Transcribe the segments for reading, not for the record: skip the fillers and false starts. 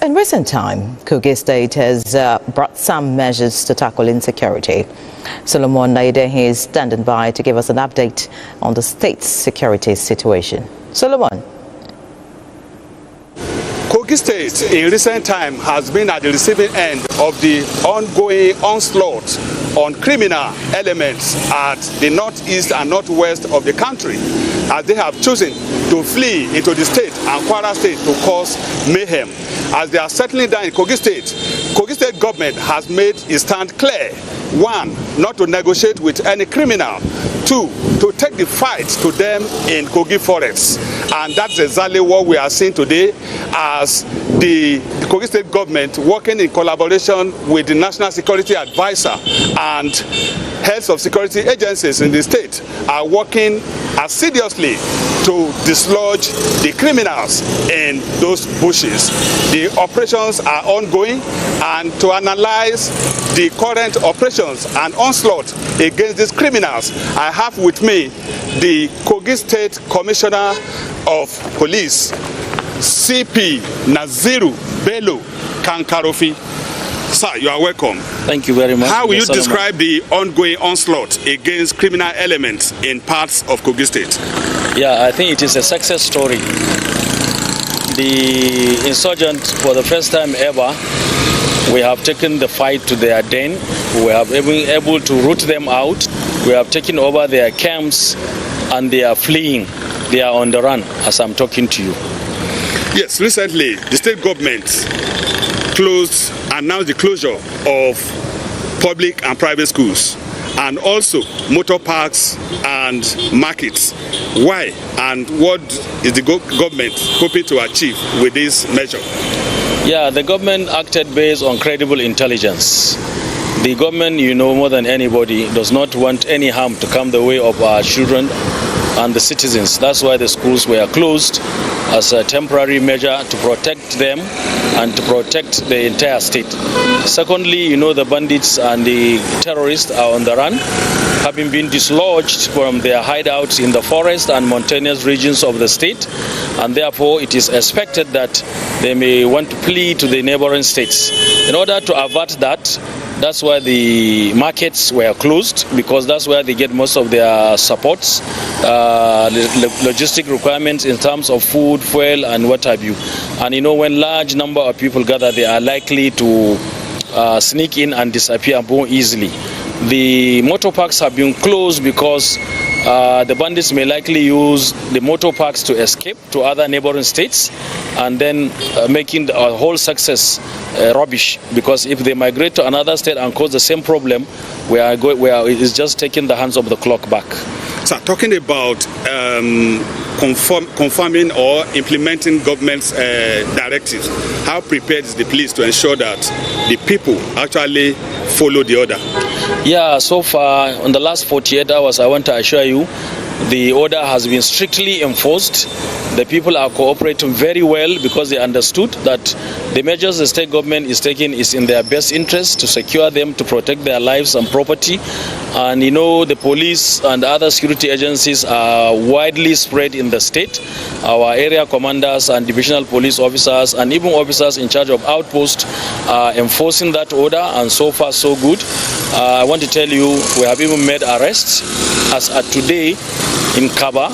In recent time, Kogi State has brought some measures to tackle insecurity. Solomon Ayedehhin is standing by to give us an update on the state's security situation. Solomon. Kogi State in recent time has been at the receiving end of the ongoing onslaught on criminal elements at the northeast and northwest of the country, as they have chosen to flee into the state and Kwara State to cause mayhem. As they are settling down in Kogi State government has made its stand clear. 1, not to negotiate with any criminal. 2, to take the fight to them in Kogi forests. And that's exactly what we are seeing today, as the Kogi State government, working in collaboration with the National Security Advisor and heads of security agencies in the state, are working assiduously to dislodge the criminals in those bushes. The operations are ongoing, and to analyze the current operations and onslaught against these criminals, I have with me the Kogi State Commissioner of Police, CP Naziru Bello Kankarofi. Sir, you are welcome. Thank you very much. How will you describe the ongoing onslaught against criminal elements in parts of Kogi State? Yeah, I think it is a success story. The insurgents, for the first time ever, we have taken the fight to their den. We have been able to root them out. We have taken over their camps, and they are fleeing. They are on the run as I'm talking to you. Yes, recently the state government announced the closure of public and private schools, and also motor parks and markets. Why, and what is the government hoping to achieve with this measure? Yeah, the government acted based on credible intelligence. The government, you know more than anybody, does not want any harm to come the way of our children and the citizens. That's why the schools were closed as a temporary measure to protect them and to protect the entire state. Secondly, you know, the bandits and the terrorists are on the run, having been dislodged from their hideouts in the forest and mountainous regions of the state, and therefore it is expected that they may want to flee to the neighboring states. In order to avert that, that's why the markets were closed, because that's where they get most of their supports, logistic requirements in terms of food, fuel, and what have you. And you know, when large number of people gather, they are likely to sneak in and disappear more easily. The motor parks have been closed because the bandits may likely use the motor parks to escape to other neighboring states, and then making a whole success rubbish, because if they migrate to another state and cause the same problem, it's just taking the hands of the clock back. So, talking about confirming or implementing government's directives, how prepared is the police to ensure that the people actually follow the order? Yeah, so far, in the last 48 hours, I want to assure you, the order has been strictly enforced. The people are cooperating very well, because they understood that the measures the state government is taking is in their best interest to secure them, to protect their lives and property. And you know, the police and other security agencies are widely spread in the state. Our area commanders and divisional police officers and even officers in charge of outposts are enforcing that order, and so far so good. I want to tell you, we have even made arrests. As at today in Kaba,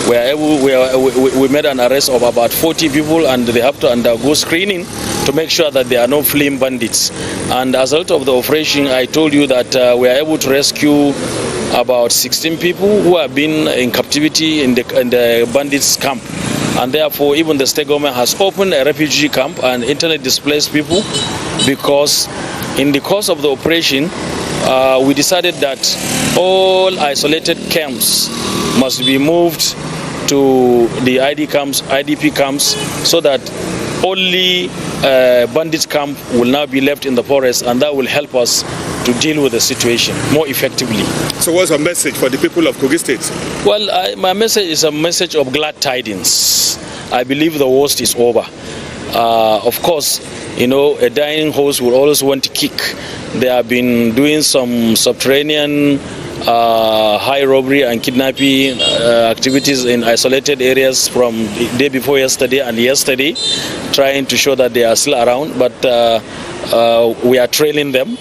we made an arrest of about 40 people, and they have to undergo screening to make sure that there are no fleeing bandits. And as a result of the operation, I told you that we are able to rescue about 16 people who have been in captivity in the bandits camp. And therefore, even the state government has opened a refugee camp and internally displaced people, because in the course of the operation, we decided that all isolated camps must be moved to the IDP camps, so that only bandit camp will now be left in the forest, and that will help us to deal with the situation more effectively. So what's your message for the people of Kogi State? Well, my message is a message of glad tidings. I believe the worst is over. Of course, you know, a dying horse will always want to kick. They have been doing some subterranean high robbery and kidnapping activities in isolated areas from the day before yesterday and yesterday, trying to show that they are still around, but we are trailing them.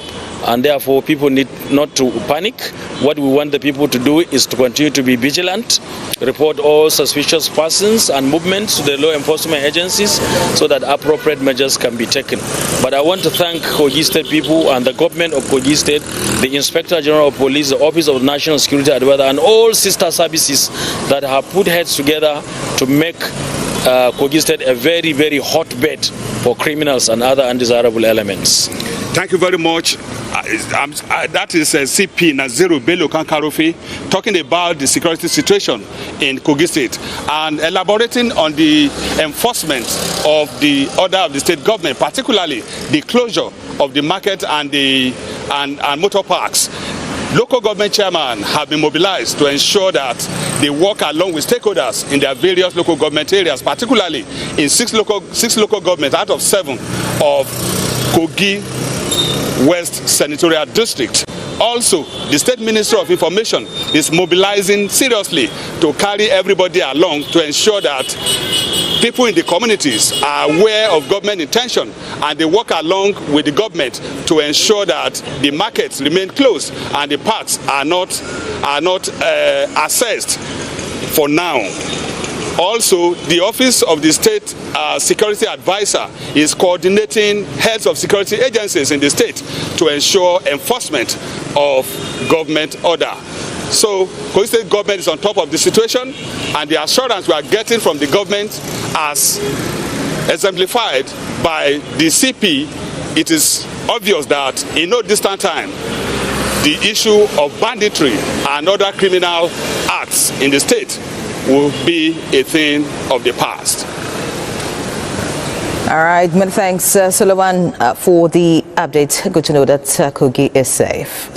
And therefore, people need not to panic. What we want the people to do is to continue to be vigilant, report all suspicious persons and movements to the law enforcement agencies so that appropriate measures can be taken. But I want to thank Kogi State people and the government of Kogi State, the Inspector General of Police, the Office of National Security Advisor, and all sister services that have put heads together to make Kogi State a very, very hotbed for criminals and other undesirable elements. Thank you very much. That is CP Naziru Bello Kankarofi talking about the security situation in Kogi State and elaborating on the enforcement of the order of the state government, particularly the closure of the market and motor parks. Local government chairmen have been mobilized to ensure that they work along with stakeholders in their various local government areas, particularly in six local governments out of 7 of Kogi West Senatorial District. Also, the State Ministry of Information is mobilizing seriously to carry everybody along to ensure that people in the communities are aware of government intention and they work along with the government to ensure that the markets remain closed and the parks are not accessed for now. Also, the Office of the State Security Advisor is coordinating heads of security agencies in the state to ensure enforcement of government order. So, Kogi State government is on top of the situation, and the assurance we are getting from the government as exemplified by the CP, it is obvious that in no distant time, the issue of banditry and other criminal acts in the state will be a thing of the past. All right, many thanks, Solomon, for the update. Good to know that Kogi is safe.